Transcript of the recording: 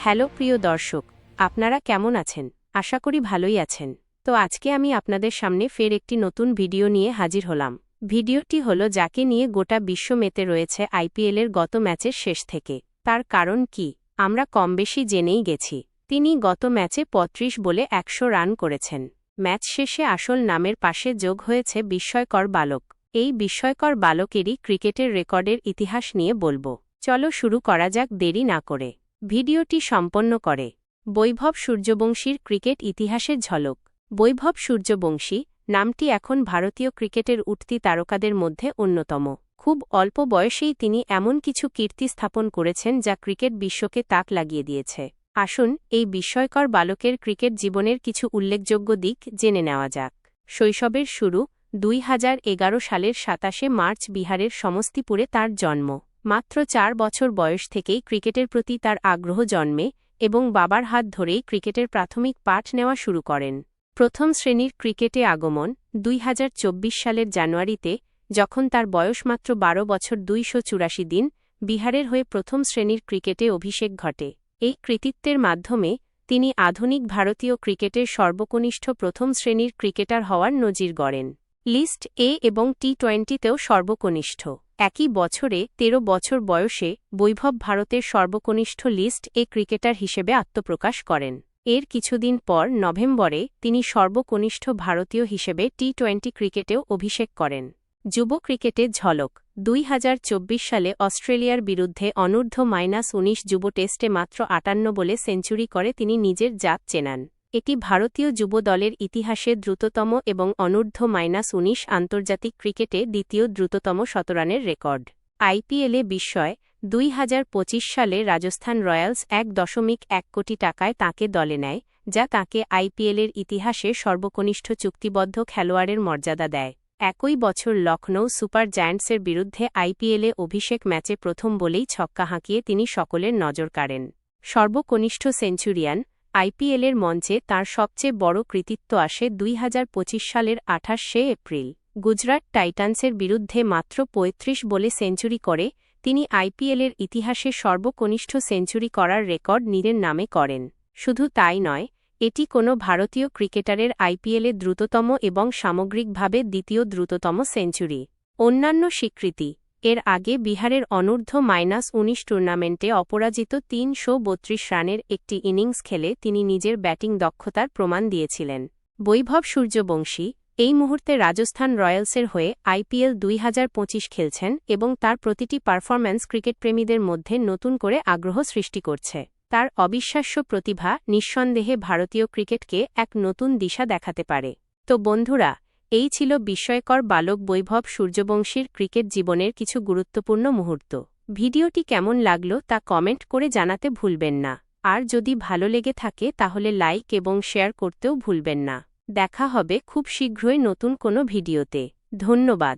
Hello প্রিয় দর্শক, আপনারা কেমন আছেন? আশা করি ভালোই আছেন। তো আজকে আমি আপনাদের সামনে ফের একটি নতুন ভিডিও নিয়ে হাজির হলাম। ভিডিওটি হলো যাকে নিয়ে গোটা বিশ্ব মেতে রয়েছে আইপিএলের গত ম্যাচের শেষ থেকে। তার কারণ কি আমরা কমবেশি জেনেই গেছি। তিনি গত ম্যাচে ৩৫ বলে ১০০ রান করেছেন। ম্যাচ শেষে আসল নামের পাশে যোগ হয়েছে বিস্ময়কর বালক। এই বিস্ময়কর বালকেরই ক্রিকেটের রেকর্ডের ইতিহাস নিয়ে বলবো। চলো শুরু করা যাক দেরি না করে। ভিডিওটি সম্পন্ন করে বৈভব সূর্যবংশীর ক্রিকেট ইতিহাসের ঝলক। বৈভব সূর্যবংশী নামটি এখন ভারতীয় ক্রিকেটের উঠতি তারকাদের মধ্যে অন্যতম। খুব অল্প বয়সেই তিনি এমন কিছু কীর্তি স্থাপন করেছেন যা ক্রিকেট বিশ্বকে তাক লাগিয়ে দিয়েছে। আসুন এই বিস্ময়কর বালকের ক্রিকেট জীবনের কিছু উল্লেখযোগ্য দিক জেনে নেওয়া যাক। শৈশবের শুরু ২০১১ সালের ২৭শে মার্চ বিহারের সমস্তিপুরে তার জন্ম। মাত্র ৪ বছর বয়স থেকেই ক্রিকেটের প্রতি তার আগ্রহ জন্মে এবং বাবার হাত ধরেই ক্রিকেটের প্রাথমিক পাঠ নেওয়া শুরু করেন। প্রথম শ্রেণীর ক্রিকেটে আগমন ২০২৪ সালের জানুয়ারিতে, যখন তার বয়স মাত্র ১২ বছর ২৮৪ দিন। বিহারের হয়ে প্রথম শ্রেণীর ক্রিকেটে অভিষেক ঘটে। এই কৃতিত্বের মাধ্যমে তিনি আধুনিক ভারতীয় ক্রিকেটের সর্বকনিষ্ঠ প্রথম শ্রেণীর ক্রিকেটার হওয়ার নজির গড়েন। লিস্ট এ এবং টি-20তেও সর্বকনিষ্ঠ। একই বছরে ১৩ বছর বয়সে বৈভব ভারতের সর্বকনিষ্ঠ লিস্ট এ ক্রিকেটার হিসেবে আত্মপ্রকাশ করেন। এর কিছুদিন পর নভেম্বরে তিনি সর্বকনিষ্ঠ ভারতীয় হিসেবে টি-20 ক্রিকেটেও অভিষেক করেন। যুব ক্রিকেটে ঝলক ২০২৪ সালে অস্ট্রেলিয়ার বিরুদ্ধে অনূর্ধ্ব-১৯ যুব টেস্টে মাত্র ৫৮ বলে সেঞ্চুরি করে তিনি নিজের জাত চেনান। এটি ভারতীয় যুব দলের ইতিহাসে দ্রুততম এবং অনূর্ধ্ব-১৯ আন্তর্জাতিক ক্রিকেটে দ্বিতীয় দ্রুততম শতরানের রেকর্ড। আইপিএলে বিস্ময় ২০২৫ সালে রাজস্থান রয়্যালস ১.১ কোটি টাকায় তাঁকে দলে নেয়, যা তাঁকে আইপিএলের ইতিহাসে সর্বকনিষ্ঠ চুক্তিবদ্ধ খেলোয়াড়ের মর্যাদা দেয়। একই বছর লখনৌ সুপার জায়ান্টসের বিরুদ্ধে আইপিএলে অভিষেক ম্যাচে প্রথম বলেই ছক্কা হাঁকিয়ে তিনি সকলের নজর কাড়েন। সর্বকনিষ্ঠ সেঞ্চুরিয়ান আইপিএলের মঞ্চে তাঁর সবচেয়ে বড় কৃতিত্ব আসে ২০২৫ সালের ২৮শে এপ্রিল। গুজরাট টাইটান্সের বিরুদ্ধে মাত্র ৩৫ বলে সেঞ্চুরি করে তিনি আইপিএলের ইতিহাসে সর্বকনিষ্ঠ সেঞ্চুরি করার রেকর্ড নিজের নামে করেন। শুধু তাই নয়, এটি কোনো ভারতীয় ক্রিকেটারের আইপিএলে দ্রুততম এবং সামগ্রিকভাবে দ্বিতীয় দ্রুততম সেঞ্চুরি। অন্যান্য স্বীকৃতি এর আগে বিহারের অনূর্ধ্ব-১৯ টুর্নামেন্টে অপরাজিত ৩৩২ রানের একটি ইনিংস খেলে তিনি নিজের ব্যাটিং দক্ষতার প্রমাণ দিয়েছিলেন। বৈভব সূর্যবংশী এই মুহূর্তে রাজস্থান রয়্যালসের হয়ে আইপিএল ২০২৫ খেলছেন এবং তার প্রতিটি পারফরম্যান্স ক্রিকেটপ্রেমীদের মধ্যে নতুন করে আগ্রহ সৃষ্টি করছে। তার অবিশ্বাস্য প্রতিভা নিঃসন্দেহে ভারতীয় ক্রিকেটকে এক নতুন দিশা দেখাতে পারে। তো বন্ধুরা, এই ছিল বিস্ময়কর বালক বৈভব সূর্যবংশীর ক্রিকেট জীবনের কিছু গুরুত্বপূর্ণ মুহূর্ত। ভিডিওটি কেমন লাগলো তা কমেন্ট করে জানাতে ভুলবেন না। আর যদি ভালো লেগে থাকে তাহলে লাইক এবং শেয়ার করতেও ভুলবেন না। দেখা হবে খুব শীঘ্রই নতুন কোনো ভিডিওতে। ধন্যবাদ।